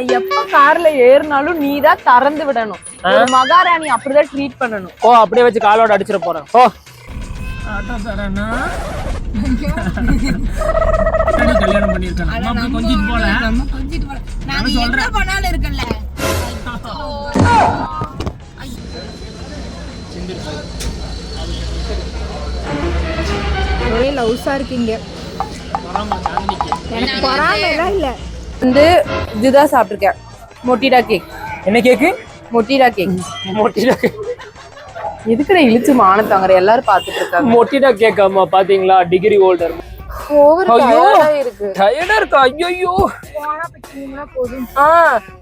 எப்ப கார்ல ஏறினாலும் நீ தான் திறந்து விடணும். ஒரு மகாராணி அப்படிதான் ட்ரீட் பண்ணணும். ஓ அப்படியே வச்சு காலோட அடிச்சிட போறேன். ஓ ஆட்டோ தரேன்னா கல்யாணம் பண்ணிருக்கேன். நம்ம கொஞ்சிட்டு போல நான் சொல்றேன் பண்ணால இருக்கல்ல. ஒரே லவ்ஸா இருக்கீங்க. எனக்கு பொறாமைலாம் இல்ல. வந்து இதுதான் சாப்பிட்டுருக்கேன், மொட்டிடா கேக். என்ன கேக்கு? மொட்டிடா கேக். மொட்டிடா கேக் எதுக்குடா இழுச்சு மானத்தை வாங்குற? எல்லாரும் பாத்துட்டு இருக்காங்க. மொட்டிடா கேக். ஆமா பாத்தீங்களா, டிகிரி ஹோல்டர். ஓவர் டயர்டா இருக்கு. டயர்டா இருக்கா? ஐயோ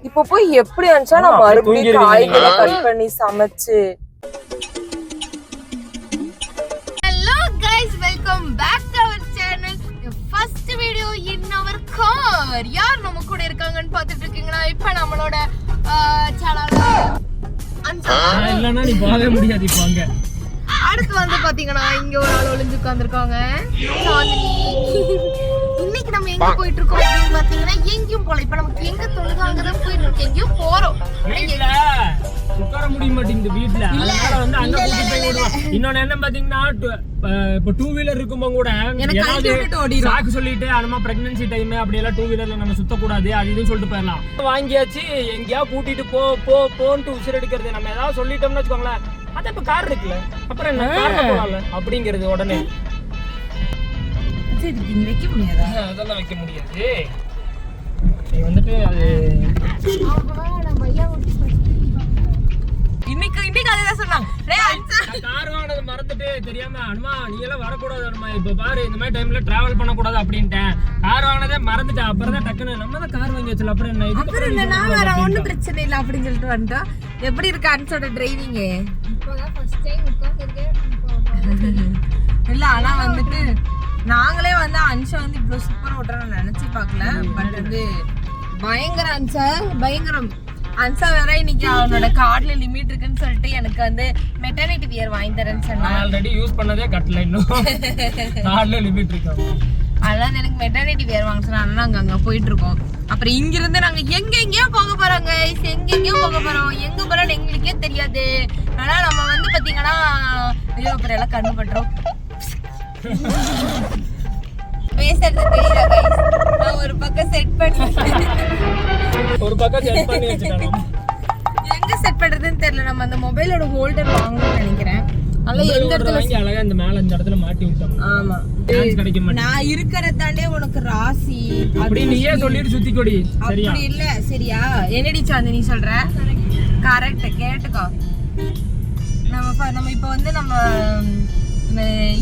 இப்போ போய் எப்படி அனுச்சா நான் மறுபடியும் காய்கறி கட் பண்ணி சமைச்சு. Hello guys, welcome back to our channel. The first video in our car. யார் நம்ம கூட இருக்காங்கன்னு பாத்துட்டு இருக்கீங்களா? இப்போ நம்மளோட சேனல்ல இல்லனா நீ போகவே முடியாது. இப்போ அங்க அடுத்து வந்து பாத்தீங்கன்னா இங்க ஒரு ஆள் ஒளிஞ்சு உட்கார்ந்திருக்காங்க, சாந்தினி. இன்னைக்கு நம்ம எங்க போயிட்டு இருக்கோம் அப்படின்னு பாத்தீங்கன்னா எங்கேயும் போல. இப்ப நமக்கு எங்க தோணுதோ அங்கதான் போயிட்டு இருக்கோம். எங்கேயும் போறோம். உட்கார முடிய மாட்டேங்குது வீட்டுல. அதனால வந்து அங்க கூட்டிட்டு போய் விடுவோம். இன்னொன்னு என்ன பாத்தீங்கன்னா, இப்ப டூ வீலர் இருக்கும்போது கூட சாக்கு சொல்லிட்டு அனமா பிரெக்னன்சி டைம் அப்படி எல்லாம் டூ வீலர்ல நம்ம சுத்தக்கூடாது அது இதுன்னு சொல்லிட்டு போயிடலாம். வாங்கியாச்சு எங்கேயா கூட்டிட்டு போன்ட்டு உசிர் எடுக்கிறது. நம்ம ஏதாவது சொல்லிட்டோம்னு வச்சுக்கோங்களேன், அது இப்ப கார் இருக்குல்ல, அப்புறம் என்ன கார்ல போகல அப்படிங்கிறது உடனே. வைக்க முடியாதா? அதெல்லாம் வைக்க முடியாது. நீ வந்துட்டு அது இன்னைக்கு அதேதான் சொன்னாங்க. கார் வாங்கினது மறந்துட்டு தெரியாம, அனுமா நீ எல்லாம் வரக்கூடாது அனுமா, இப்ப பாரு இந்த மாதிரி டைம்ல டிராவல் பண்ணக்கூடாது அப்படின்ட்டேன். கார் வாங்கினதே மறந்துட்டேன். அப்புறம் தான் டக்குன்னு நம்ம தான் கார் வாங்கி வச்சல. அப்புறம் என்ன இது ஒன்னும் பிரச்சனை இல்லை அப்படின்னு சொல்லிட்டு வந்துட்டோம். எப்படி இருக்கு அன்சோட டிரைவிங்? இப்போதான் ஃபர்ஸ்ட் டைம் உட்கார்ந்திருக்கேன். இல்ல ஆனா வந்துட்டு நாங்களே வந்து அன்ஷா வந்து இவ்வளவு சூப்பரா ஓட்டுறோம்னு நினைச்சு பார்க்கல. பட் வந்து பயங்கர அன்சா, பயங்கரம். அன்சா வேற இன்னைக்கு அவனோட கார்டுல லிமிட் இருக்குன்னு சொல்லிட்டு எனக்கு வந்து மெட்டர்னிட்டி வியர் வாங்கி தரேன்னு சொன்னா. ஆல்ரெடி யூஸ் பண்ணதே கட்டல, இன்னும் கார்டுல லிமிட் இருக்கு. அதனால எனக்கு மெட்டர்னிட்டி வியர் வாங்க சொன்னா நாங்க அங்க போயிட்டு இருக்கோம். அப்புறம் இங்க இருந்து நாங்க எங்கெங்கயோ போக போறோங்க. எங்கெங்கயோ போக போறோம். எங்க போறோம் எங்களுக்கே தெரியாது. ஆனா நம்ம வந்து பாத்தீங்கன்னா ஐயோ அப்புறம் எல்லாம் கண்ணு பட்டுரும். பேசுறது தெரியல गाइस. நான் ஒரு பக்கம் செட் பண்ணி வச்சிட்டோம். எங்க செட் பண்றதுன்னு தெரியல. நம்ம அந்த மொபைலோட ஹோல்டர் வாங்கணும்னு நினைக்கிறேன். அல்ல எந்த இடத்துல வாங்கி அழகா இந்த மேல இந்த இடத்துல மாட்டி விட்டோம். ஆமா கிடைக்க மாட்டேங்குது. நான் இருக்கறதாண்டே உனக்கு ராசி அப்படி நீயே சொல்லிட்டு சுத்தி கொடி. சரியா? அப்படி இல்ல சரியா? என்னடி சாந்தினி சொல்ற? கரெக்ட், கேட்டுக்கோ. நம்ம இப்போ வந்து நம்ம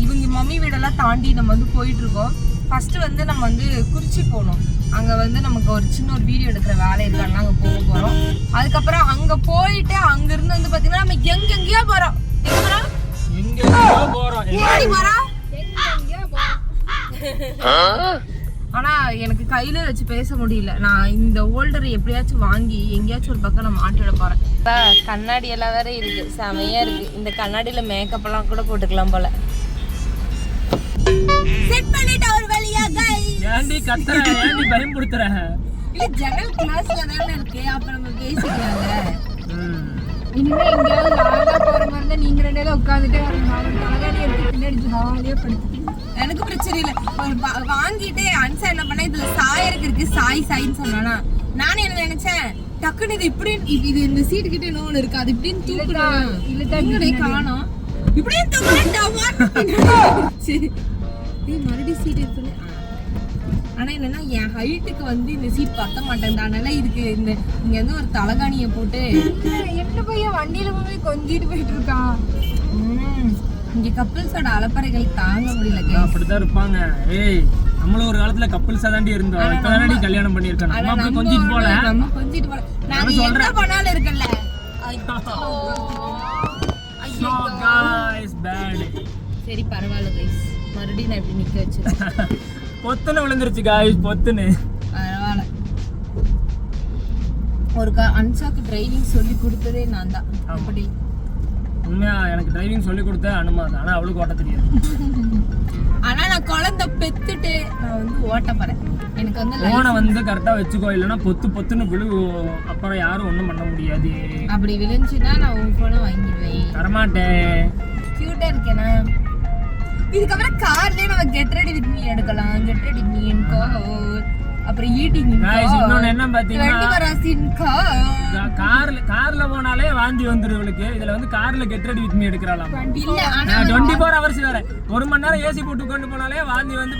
இவங்க மம்மி வீடெல்லாம் தாண்டி நம்ம வந்து போயிட்டு இருக்கோம். ஃபர்ஸ்ட் வந்து நம்ம வந்து குறிச்சி போகணும். அங்க வந்து நமக்கு ஒரு சின்ன ஒரு வீடியோ எடுக்கிற வேலை இருக்காங்க, அங்க போக போறோம். அதுக்கப்புறம் அங்க போயிட்டு அங்க இருந்து வந்து பாத்தீங்கன்னா நம்ம எங்கெங்கயோ போறோம். எங்க போறோம்? எங்கெங்கயோ போறோம். எங்கடி போறோம்? எங்கெங்கயோ போறோம். ஆனா எனக்கு கையில வச்சு பேச முடியல. நான் இந்த ஹோல்டரை எப்படியாச்சும் வாங்கி எங்கேயாச்சும் ஒரு பக்கம் நான் மாட்டிட போறேன். கண்ணாடி எல்லாம் வேற இருக்கு, செமையா இருக்கு. இந்த கண்ணாடியில மேக்கப் எல்லாம் கூட போட்டுக்கலாம் போல. செட் பண்ணிட்ட ஒரு வழியா गाइस. ஏண்டி கத்துற? ஏண்டி பயம்படுத்துற? இல்ல ஜன்னல் கிளாஸ்ல தான இருக்கு. அப்ப நம்ம பேசிக்கலாம்ல. இனிமே எங்கயாவது லாங்கா போற மாதிரி இருந்தா நீங்க ரெண்டு பேரும் உட்கார்ந்துட்டே வரீங்க. கண்ணாடி எடுத்து பின்னாடி ஜாலியா படுத்துட்டீங்க. எனக்கு பிரச்சனை இல்ல. வாங்கிட்டு அன்சா என்ன பண்ண, இதுல சாயருக்கு இருக்கு, சாயின்னு சொன்னானா. நானே என்ன நினைச்சேன், டக்குன்னு இது இப்படி இது இந்த சீட்டு கிட்ட இன்னொன்னு இருக்கு, அது இப்படின்னு தூக்குறான். இல்ல காணோம். இப்படியே தூக்குறேன். சரி மறுபடியும் சீட் இருக்குன்னு. ஆனா என்னன்னா என் ஹைட்டுக்கு வந்து இந்த சீட் பத்த மாட்டேங்குது. அதனால இதுக்கு இந்த இங்க வந்து ஒரு தலகாணியை போட்டு என்ன பையன் வண்டியில போய் கொஞ்சிட்டு போயிட்டு இருக்கான். இங்க கப்பிள்ஸோட அலப்பறைகள் தாங்க முடியல. அப்படிதான் இருப்பாங்க. ஏய் நம்மளும் ஒரு காலத்துல கப்பிள்ஸா தாண்டி இருந்தோம். இப்பதானே கல்யாணம் பண்ணிருக்கோம். நம்ம அப்படி கொஞ்சிட்டு போல. நம்ம கொஞ்சிட்டு போல. நான் என்ன பண்ணாலும் இருக்கல்ல. So guys, bad. சரி பரவாயில்ல गाइस. மறுபடியும் நான் இப்படி நிக்க வச்சிருக்கேன். பொத்துன்னு விழுந்துருச்சு गाइस, பொத்துன்னு. பரவாயில்ல. ஒரு அன்சாக்கு டிரைவிங் சொல்லி கொடுத்ததே நான் தான். அப்படி உண்மையா எனக்கு டிரைவிங் சொல்லி கொடுத்த அனுமா தான். ஆனா அவளுக்கு ஓட்ட தெரியாது. ஆனா நான் குழந்தை பெத்துட்டு நான் வந்து ஓட்ட போறேன். எனக்கு வந்து போனை வந்து கரெக்டா வச்சுக்கோ, இல்லைன்னா பொத்துன்னு விழுகும். அப்புறம் யாரும் ஒண்ணும் பண்ண முடியாது. அப்படி விழுந்துச்சுன்னா நான் உன் போனை வாங்கிடுவேன். தரமாட்டேன். கியூட்டா இருக்கேனா? இதுக்கப்புறம் கார்லயே நம்ம கெட் ரெடி வித் மீ எடுக்கலாம். கெட் ரெடி மீ அப்புறம் ஈட்டிங் இன்னொன்னு என்ன பாத்தீங்கன்னா கார் கார்ல போனாலே வாந்தி வந்துடும் இவளுக்கு. இதுல வந்து கார்ல கெட் ரெடி வித் மீ எடுக்கிறாளாம். இல்ல ஆனா 24 ஹவர்ஸ் வேற. 1 மணி நேரம் ஏசி போட்டு கொண்டு போனாலே வாந்தி வந்து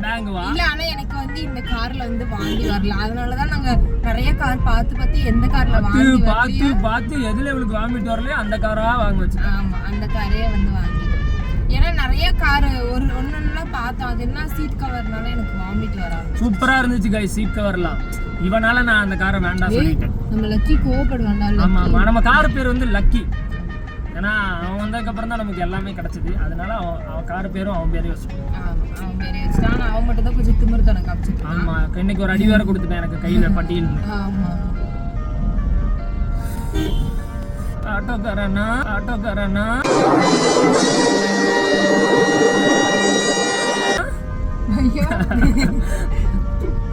பேங்குவா. இல்ல ஆனா எனக்கு வந்து இந்த கார்ல வந்து வாந்தி வரல. அதனாலதான் நாங்க நிறைய கார் பார்த்து எந்த கார்ல வாந்தி பார்த்து எதுல இவளுக்கு வாமிட் வரலையோ அந்த காரா வாங்க வச்சு. ஆமா அந்த காரே வந்து வாங்கி. ஏன்னா நிறைய கார் ஒன்னொன்னா பார்த்தோம். அது என்ன சீட் கவர்னால எனக்கு வாமிட் வராது. சூப்பரா இருந்துச்சு गाइस சீட் கவர்லாம். இவனால நான் அந்த காரை வேண்டாம் சொல்லிட்டேன். நம்ம லக்கி கோவப்படுவான்டா. ஆமா நம்ம கார் பேர் வந்து லக்கி. ஏன்னா அவன் வந்ததுக்கு அப்புறம் தான் நமக்கு எல்லாமே கிடைச்சது. அதனால அவன் கார் பேரும் அவன் பேரையும் வச்சுட்டான். அவன் பேரே வச்சுட்டான். அவன் மட்டும் தான் கொஞ்சம் திமிர்த்தனம் காமிச்சிட்டான். ஆமா இன்னைக்கு ஒரு அடி வேற கொடுத்துட்டேன் எனக்கு கையில பட்டியல். ஆமா ஆட்டோக்காரனா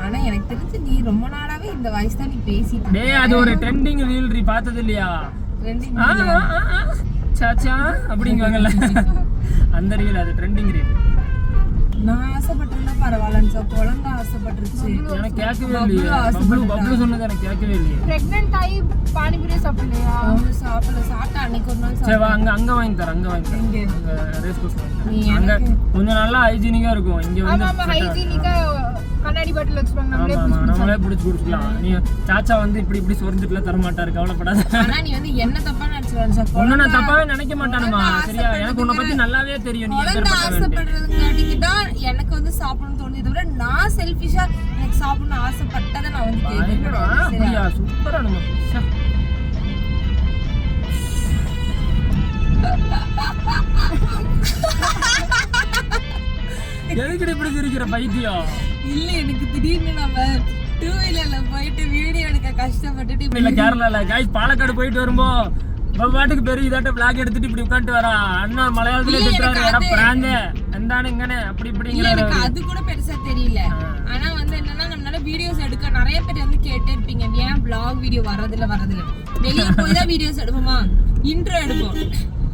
ஆனா எனக்கு தெரிஞ்சு நீ ரொம்ப நாளாவே இந்த வாய்ஸ் தான் நீ பேசிட்டு. டேய் அது ஒரு ட்ரெண்டிங் ரீல் பார்த்தது இல்லையா? சாச்சா அப்படிங்குவாங்கல்ல அந்த ரீல். அது ட்ரெண்டிங் ரீல். நான் ஆசைப்பட்டிருந்தா பரவாயில்லன்னு சொல். குழந்தை ஆசைப்பட்டுருச்சு. எனக்கு கேட்கவே இல்லையே. பப்ளு சொன்னது எனக்கு கேட்கவே இல்லையே. பிரெக்னன்ட் ஆகி பானிபூரி சாப்பிடலையா? சாப்பிட்டா அன்னைக்கு ஒரு நாள் சரி வா அங்க வாங்கி தரேன். ரேஸ் கோர்ஸ் அங்க கொஞ்சம் நல்லா ஹைஜீனிக்கா இருக்கும். இங்க வந்து ஹைஜீனிக்கா கண்ணாடி பாட்டில் வச்சுப்பாங்க. நம்மளே பிடிச்சி குடிச்சுக்கலாம். நீ சாச்சா வந்து இப்படி சொரிஞ்சிட்டுல தர மாட்டாரு, கவலைப்படாத. ஆனா நீ வந்து என்ன தப்பா நினைச்சுவாங்க. ஒண்ணு நான் தப்பாவே நினைக்க மாட்டானுமா. சரியா எனக்கு உன்னை பத்தி நல்லாவே தெரியும். நீ ஆசைப்படுறதுங்காட்டிக்கு தான் எனக்கு வந்து சாப்பிடணும்னு தோணுது. தவிர நான் செல்ஃபிஷா எனக்கு சாப்பிடணும்னு ஆசைப்பட்டதை நான் வந்து கேட்கிறேன். சூப்பரா நம்ம எதுக்கு இப்படி சிரிக்கிற பைத்தியம்? இல்ல எனக்கு திடீர்னு நம்ம 2 வீலர்ல போயிட்டு வீடியோ எடுக்க கஷ்டப்பட்டுட்டு இல்ல கேரளால गाइस பாலக்காடு போயிட்டு வரும்போ பாட்டுக்கு பெரிய இதாட்ட vlog எடுத்துட்டு இப்படி உட்கார்ந்து வரா. அண்ணா மலையாளத்துல திட்டுறாரு. எட பிராந்தே எந்தானே இங்கனே அப்படி இப்படிங்கறாரு. எனக்கு அது கூட பெருசா தெரியல. ஆனா வந்து என்னன்னா நம்மளால வீடியோஸ் எடுக்க நிறைய பேர் வந்து கேட்டே இருப்பீங்க. ஏன் vlog வீடியோ வரதில்ல. வெளிய போய் தான் வீடியோஸ் எடுப்போமா? இன்ட்ரோ எடுப்போம்.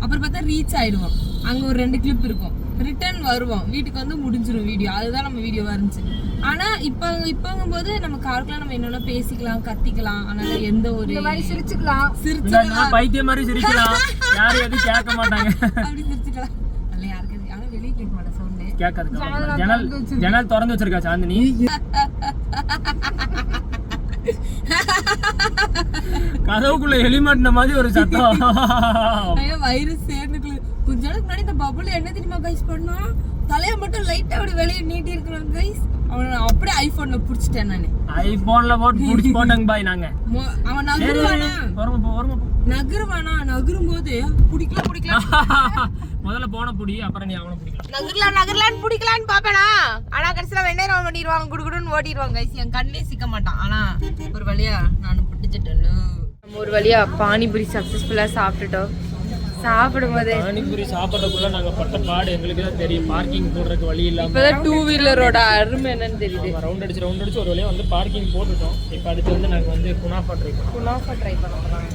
அப்புறம் பார்த்தா ரீச் ஆயிடுவோம். அங்க ஒரு 2 கிளிப் இருக்கும். ரிட்டர்ன் வருவோம். வீட்டுக்கு வந்து முடிஞ்சிரும் வீடியோ. அதுதான் நம்ம வீடியோ இருந்துச்சு. ஆனா இப்பங்கும்போது நம்ம காருக்குலாம் நம்ம என்னென்ன பேசிக்கலாம், கத்திக்கலாம். அதனால எந்த ஒரு சிரிச்சுக்கலாம் பைத்தியம் மாதிரி சிரிக்கலாம். யாரும் எதுவும் கேட்க மாட்டாங்க. அப்படி சிரிச்சுக்கலாம். அல்ல யாருக்கு ஆனா வெளியே கேட்க மாட்டேன். சவுண்ட் கேட்காது. ஜன்னல் திறந்து வச்சிருக்கா சாந்தினி. கதவுக்குள்ள எலிமாட்டின மாதிரி ஒரு சத்தம். வைரஸ் சேர்ந்துக்குள்ள கொஞ்ச நாளுக்கு முன்னாடி இந்த பபுள் என்ன தெரியுமா கைஸ் பண்ணா? தலையை மட்டும் லைட்டா அப்படி வெளியே நீட்டி இருக்கிறான் கைஸ். அவன் அப்படியே ஐபோன்ல புடிச்சிட்டேன் நானு. ஐபோன்ல போட்டு புடிச்சு போட்டாங்க பாய் நாங்க. அவன் நகரும் போது பிடிக்கலாம். முதல்ல போன புடி, அப்புறம் நீ அவனை பிடிக்கலாம். நகர்லான்னு பிடிக்கலான்னு பாப்பேனா? ஆனா கடைசியில வெண்ணெய் பண்ணிடுவாங்க, குடுகுடுன்னு ஓட்டிடுவாங்க கைஸ். என் கண்ணே சிக்க மாட்டான். ஆனா ஒரு வழியா நானும் பிடிச்சிட்டேன். நம்ம ஒரு வழியா பானிபூரி சக்சஸ்ஃபுல்லா சாப்பிட்டுட்டோம். சாப்பிடும்போது பானிபூரி சாப்பிட்றதுக்குள்ள நாங்க பட்ட பாடு எங்களுக்கு தான் தெரியும். பார்க்கிங் போடுறதுக்கு வழி இல்லாம இப்பதான் 2 வீலரோட அருமை என்னன்னு தெரியுது. ரவுண்ட் அடிச்சு ஒரு வழியா வந்து பார்க்கிங் போட்டுட்டோம். இப்போ அடுத்து வந்து நாங்க வந்து குனாஃபா ட்ரை பண்ண போறோம்.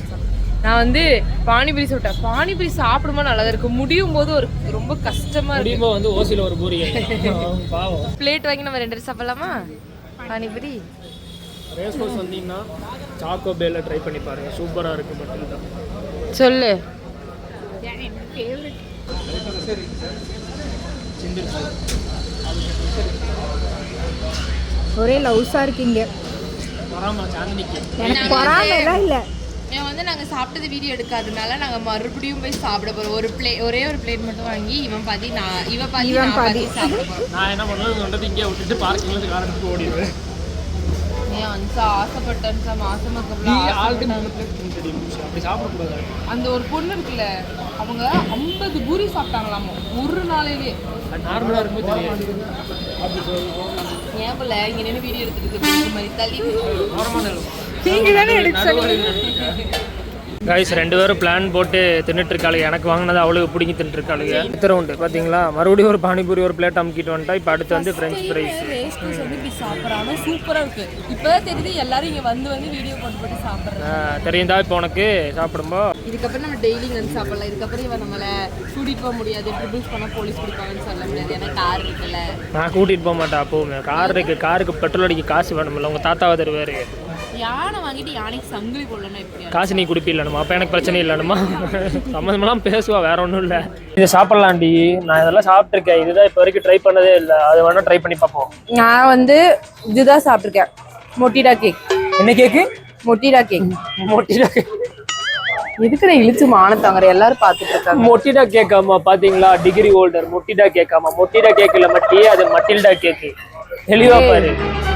நான் வந்து பானிபூரி சாப்பிட்டேன். பானிபூரி சாப்பிடும்போது நல்லா இருக்கு. முடியும் போது ஒரு ரொம்ப கஷ்டமா இருக்கு. முடியும்போது வந்து ஓசில ஒரு பூரி பாவம். பிளேட் வாங்கி நம்ம 2 சாப்பிடலாமா? பானிபூரி ரேஸ் கோர்ஸ் வந்தீங்கன்னா சாக்கோ பேல ட்ரை பண்ணி பாருங்க. சூப்பரா இருக்கு. மட்டும் தான் சொல்லு. ஒரே லவ்ஸா இருக்கீங்க. வராமா சாந்தினிக்கு எனக்கு பொறாமைலாம் இல்ல. வந்து நாங்க சாப்பிட்டது வீடியோ எடுக்காதனால நாங்க மறுபடியும் போய் சாப்பிட போறோம். ஒரே ஒரு பிளேட் மட்டும் வாங்கி இவன் பாதி சாப்பிட போறோம். நான் என்ன பண்ணுவேன் இங்கே விட்டுட்டு பார்க்கிங்ல காரணத்துக்கு ஓடிடுவேன். அந்த ஒரு பொண்ணு இருக்குல்ல, அவங்க 50 பூரி சாப்பிட்டாங்களாமோ ஒரு நாளையிலே. நார்மலா இருக்கும் தெரியாது. ஏன் போல இங்க நின்று வீடியோ எடுத்துருக்கு மாதிரி தள்ளி நீங்க தானே எடுக்க சொன்னீங்க. கைஸ் 2 பேரும் பிளான் போட்டு தின்னுட்டு இருக்காளுங்க. எனக்கு வாங்கினது அவளுக்கு பிடிங்கி தின்னுட்டு இருக்காளுங்க. இத்தனை உண்டு பார்த்தீங்களா? மறுபடியும் ஒரு பானிபூரி ஒரு பிளேட் அமுக்கிட்டு வந்துட்டா. இப்போ அடுத்து வந்து ஃப்ரெஞ்ச் ஃப்ரைஸ். ரேஸ்கோஸ் வந்து இப்படி சாப்பிட்றாங்க, சூப்பராக இருக்கு. இப்போதான் தெரியுது எல்லாரும் இங்கே வந்து வீடியோ போட்டு சாப்பிட்றாங்க. தெரியுதா இப்போ உனக்கு சாப்பிடும்போது? இதுக்கப்புறம் நம்ம டெய்லி வந்து சாப்பிடலாம். இதுக்கப்புறம் இவன் நம்மளை கூட்டிகிட்டு போக முடியாது, ட்ரிபிள்ஸ் பண்ணால் போலீஸ் பிடிப்பாங்கன்னு சொல்ல முடியாது. ஏன்னா கார் இருக்குல்ல. நான் கூட்டிகிட்டு போக மாட்டேன். அப்போவுமே கார் இருக்கு, காருக்கு பெட்ரோல் அடிக்க காசு வேணுமில்ல. உங்கள் தாத்தாவை தருவார். யானை வாங்கிட்டு யானைக்கு சங்கிலி போடலன்னா எப்படி? காசு நீ குடிப்பில்லணுமா? அப்போ எனக்கு பிரச்சனை இல்லைனுமா? சம்மந்தமெல்லாம் பேசுவா, வேற ஒன்றும் இல்லை. இதை சாப்பிட்லாண்டி. நான் இதெல்லாம் சாப்பிட்ருக்கேன். இதுதான் இப்போ வரைக்கும் ட்ரை பண்ணதே இல்லை. அது வேணா ட்ரை பண்ணி பார்ப்போம். நான் வந்து இதுதான் சாப்பிட்ருக்கேன், மொட்டிடா கேக். என்ன கேக்கு? மொட்டிடா கேக். மொட்டிடா கேக் எதுக்குற இழுச்சு மானத்தாங்கிற எல்லாரும் பார்த்துட்டு இருக்காங்க. மொட்டிடா கேக்காமா? பாத்தீங்களா? டிகிரி ஹோல்டர் மொட்டிடா கேக்காமா? மொட்டிடா கேக் இல்ல மட்டி, அது மட்டில்டா கேக்கு. தெளிவா பாரு.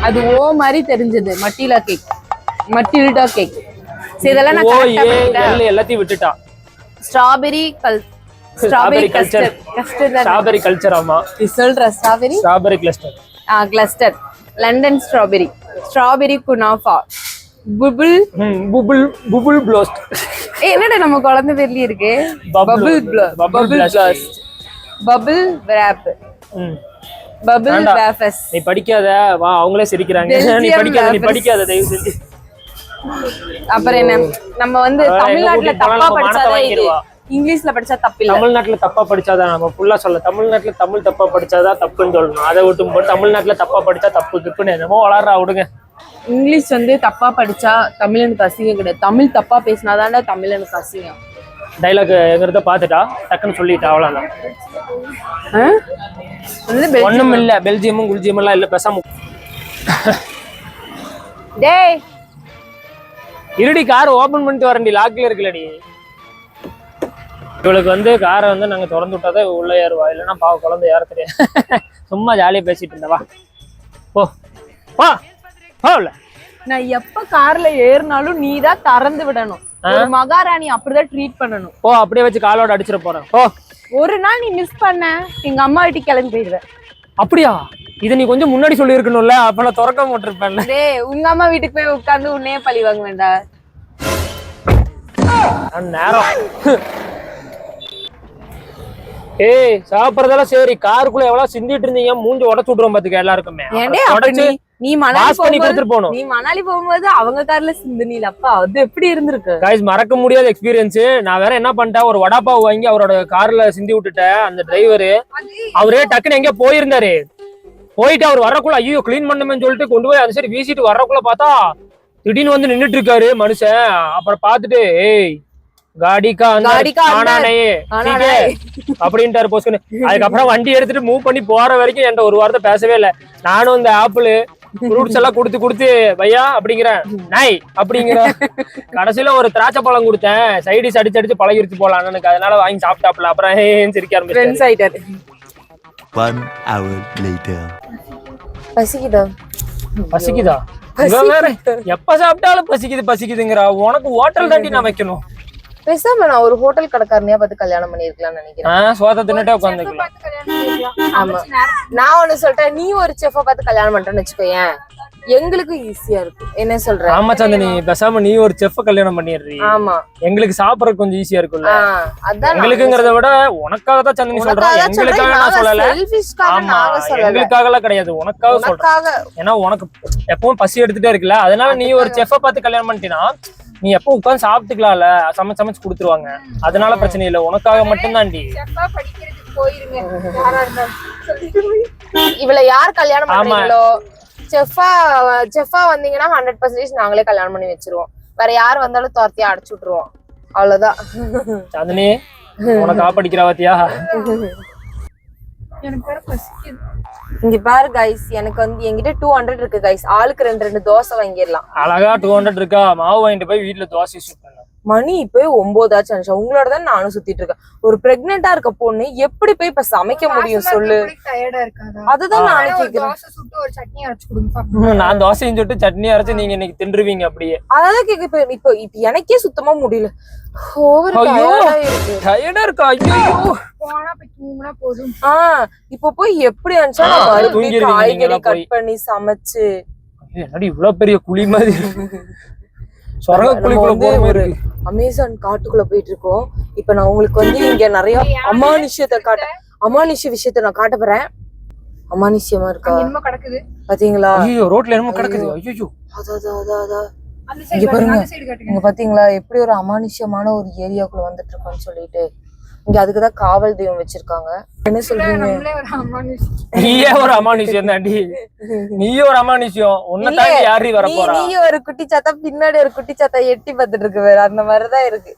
அது ஓ மாதிரி தெரிஞ்சது. மட்டிலா கேக், மட்டில்டா கேக். இதெல்லாம் நான் ஓ கரெக்ட்டா ஏ பண்ணிட்டேன். எல் எல்லாத்தையும் விட்டுட்டா. Strawberry culture. Strawberry culture. ஆமா சொல்ற strawberry cluster. Cluster. London strawberry kunafa, புபுல் ப்ளோஸ்ட். என்னடா நம்ம குழந்தை பேர்லயே இருக்கு. Bubble wrap, bubble waffles. நீ படிக்காத வா, அவங்களே சிரிக்கிறாங்க. நீ படிக்காத தயவு செஞ்சு. அப்புறம் என்ன, நம்ம வந்து தமிழ்நாட்டுல தப்பா படிச்சாதான் இது, இங்கிலீஷ்ல படிச்சா தப்பு இல்ல. தமிழ்நாட்டுல தப்பா படிச்சாதான் நம்ம ஃபுல்லா சொல்ல. தமிழ்நாட்டுல தமிழ் தப்பா படிச்சாதான் தப்புன்னு சொல்லணும். அதை விட்டு போட்டு தமிழ்நாட்டுல தப்பா படிச்சா தப்பு தப்புன்னு என்னமோ வளர்றா விடுங்க. இங்கிலீஷ் வந்து தப்பா படிச்சா தமிழனுக்கு அசிங்கம் கிடையாது. தமிழ் தப்பா பேசினாதான்டா தமிழனுக்கு அசிங்கம். டைலாக் எங்கிறத பாத்துட்டா டக்குன்னு சொல்லிட்டா, அவ்வளவுதான். ஒண்ணும் இல்ல, பெல்ஜியமும் குல்ஜியம் எல்லாம் இல்ல, பேசாம டேய் இருடி. கார் ஓபன் பண்ணிட்டு வரண்டி, லாக்ல இருக்குல்லடி. இவளுக்கு வந்து காரை வந்து நாங்க திறந்து விட்டாதான் உள்ள ஏறுவா, இல்லைன்னா பாவ குழந்தை ஏற தெரியாது. சும்மா ஜாலியா பேசிட்டு இருந்தவா. போ போ போல. நான் எப்ப கார்ல ஏறினாலும் நீ தான் திறந்து விடணும். ஒரு மகாராணி அப்படிதான் ட்ரீட் பண்ணணும். ஓ அப்படியே வச்சு காலோட அடிச்சிட போறேன். ஓ ஒரு நாள் நீ மிஸ் பண்ண, எங்க அம்மா வீட்டுக்கு கிளம்பி போயிடுவேன். அப்படியா? இதை நீ கொஞ்சம் முன்னாடி சொல்லி இருக்கணும்ல, அப்ப நான் திறக்க மாட்டிருப்பேன்ல. டேய் உங்க அம்மா வீட்டுக்கு போய் உட்கார்ந்து உன்னையே பழி வாங்க வேண்டாம். நேரம். ஏய் சாப்பிடறதெல்லாம் சரி, காருக்குள்ள எவ்வளவு சிந்திட்டு இருந்தீங்க, மூஞ்சி உடச்சு விட்டுருவோம் பாத்துக்க எல்லாருக்குமே. நீ மணாலி போகும்போது அவங்க கார்ல சிந்தினில, அப்பா அது எப்படி இருந்திருக்கு? கைஸ் மறக்க முடியாத எக்ஸ்பீரியன்ஸ். நான் வேற என்ன பண்ணிட்டேன், ஒரு வடாப்பாவு வாங்கி அவரோட கார்ல சிந்தி விட்டுட்டேன். அந்த டிரைவரு அவரே டக்குன்னு எங்கேயோ போயிருந்தாரு. போயிட்டு அவர் வரக்குள்ள ஐயோ கிளீன் பண்ணுமேன்னு சொல்லிட்டு கொண்டு போய் அந்த சரி வீசிட்டு வரக்குள்ள பார்த்தா திடீர்னு வந்து நின்றுட்டு இருக்காரு மனுஷன். அப்புறம் பார்த்துட்டு ஏய் காடிக்கா அப்படின்ட்டாரு போஸ்கன்னு. அதுக்கப்புறம் வண்டி எடுத்துட்டு மூவ் பண்ணி போற வரைக்கும் என்கிட்ட ஒரு வாரத்தை பேசவே இல்லை. நானும் இந்த ஆப்பிள் ஃப்ரூட்ஸ் எல்லாம் கொடுத்து பையா அப்படிங்கிறேன், நாய் அப்படிங்கிறேன். கடைசியில ஒரு திராட்சை பழம் கொடுத்தேன், சைடிஸ் அடிச்சு பழகிருச்சு போல அண்ணனுக்கு. அதனால வாங்கி சாப்பிட்டாப்ல. அப்புறம் சிரிக்க ஆரம்பிச்சு. பசிக்குதா? எப்ப சாப்பிட்டாலும் பசிக்குதுங்கிறா. உனக்கு ஹோட்டல் தாண்டி நான் வைக்கணும். பேசாம நான் ஒரு ஹோட்டல் கடைக்காரனையா பார்த்து கல்யாணம் பண்ணிருக்கலாம்னு நினைக்கிறேன். சோத்த தின்னுட்டே உட்காந்துக்கலாம். ஆமா நான் ஒண்ணு சொல்றேன், நீ ஒரு செஃப்ப பார்த்து கல்யாணம் பண்றேன்னு வச்சுக்கோயேன், எங்களுக்கு ஈஸியா இருக்கும். என்ன சொல்ற? ஆமா சந்தினி, பேசாம நீ ஒரு செஃப் கல்யாணம் பண்ணிடுறீ. ஆமா எங்களுக்கு சாப்பிடறதுக்கு கொஞ்சம் ஈஸியா இருக்கும்ல. அதான் எங்களுக்குங்கிறத விட உனக்காக தான் சந்தினி சொல்றேன். எங்களுக்காக நான் சொல்லல. ஆமா எங்களுக்காக எல்லாம் கிடையாது, உனக்காக சொல்றேன். ஏன்னா உனக்கு எப்பவும் பசி எடுத்துட்டே இருக்குல்ல, அதனால நீ ஒரு செஃப்ப பார்த்து கல்யாணம் பண்ணிட்டீனா நீ எப்போ உட்காந்து சாப்பிட்டுக்கலாம்ல, சமைச்சு கொடுத்துருவாங்க. அதனால பிரச்சனை இல்லை, உனக்காக மட்டும்தான்டி. இவள யார் கல்யாணம் பண்றீங்களோ செஃப்பா வந்தீங்கன்னா 100% நாங்களே கல்யாணம் பண்ணி வச்சிருவோம். வேற யார் வந்தாலும் துரத்தியா அடைச்சு விட்டுருவோம். அவ்வளவுதான். சாந்தினி உனக்கு ஆப்படிக்கிற பாத்தியா? இங்க பாரு கைஸ், எனக்கு வந்து என்கிட்ட 200 இருக்கு கைஸ். ஆளுக்கு 2 தோசை வாங்கிடலாம். அழகா 200 இருக்கா? மாவு வாங்கிட்டு போய் வீட்டுல தோசை சுட்டேன். மணி இப்ப 9 ஆச்சு அனுஷா. உங்களோட தான் நானும் சுத்திட்டு இருக்கேன். ஒரு பிரெக்னெண்டா இருக்க பொண்ணு எப்படி போய் இப்ப சமைக்க முடியும் சொல்லு? அதுதான் நானும் கேக்குறேன். நான் தோசையும் சுட்டு சட்னி அரைச்சு நீங்க இன்னைக்கு தின்றுவீங்க அப்படியே. அதான் கேக்க. இப்ப எனக்கே சுத்தமா முடியல. இப்ப போய் எப்படி காய்கறி கட் பண்ணி சமைச்சு இவ்வளவு பெரிய குழி மாதிரி சொரக குழிக்குள்ள போற மாதிரி இருக்கு. அமேசான் காட்டுக்குள்ள போயிட்டு இருக்கோம். இப்ப நான் உங்களுக்கு வந்து இங்க நிறைய அமானுஷ்ய விஷயத்த நான் காட்ட போறேன். அமானுஷ்யமா இருக்கா என்னமோ கிடக்குது. பாத்தீங்களா? ஐயோ ரோட்ல என்னமோ கிடக்குது. ஐயோ அந்த இங்க சைடு பாருங்க. அந்த சைடு காட்டுங்க. இங்க பாத்தீங்களா எப்படி ஒரு அமானுஷ்யமான ஒரு ஏரியாக்குள்ள வந்துட்டு இருக்கோம்னு சொல்லிட்டு. இங்க அதுக்குதான் காவல் தெய்வம் வச்சிருக்காங்க. என்ன சொல்றீங்க? நம்மளே ஒரு அமானுஷ்யம். நீயே ஒரு அமானுஷ்யம் தாண்டி. நீயே ஒரு அமானுஷ்யம். உன்னை தாண்டி யாரு வர போறா? நீ ஒரு குட்டி சாத்தா பின்னாடி ஒரு குட்டி சாத்தா எட்டி பார்த்துட்டு இருக்கு வேற அந்த மாதிரிதான் இருக்கு.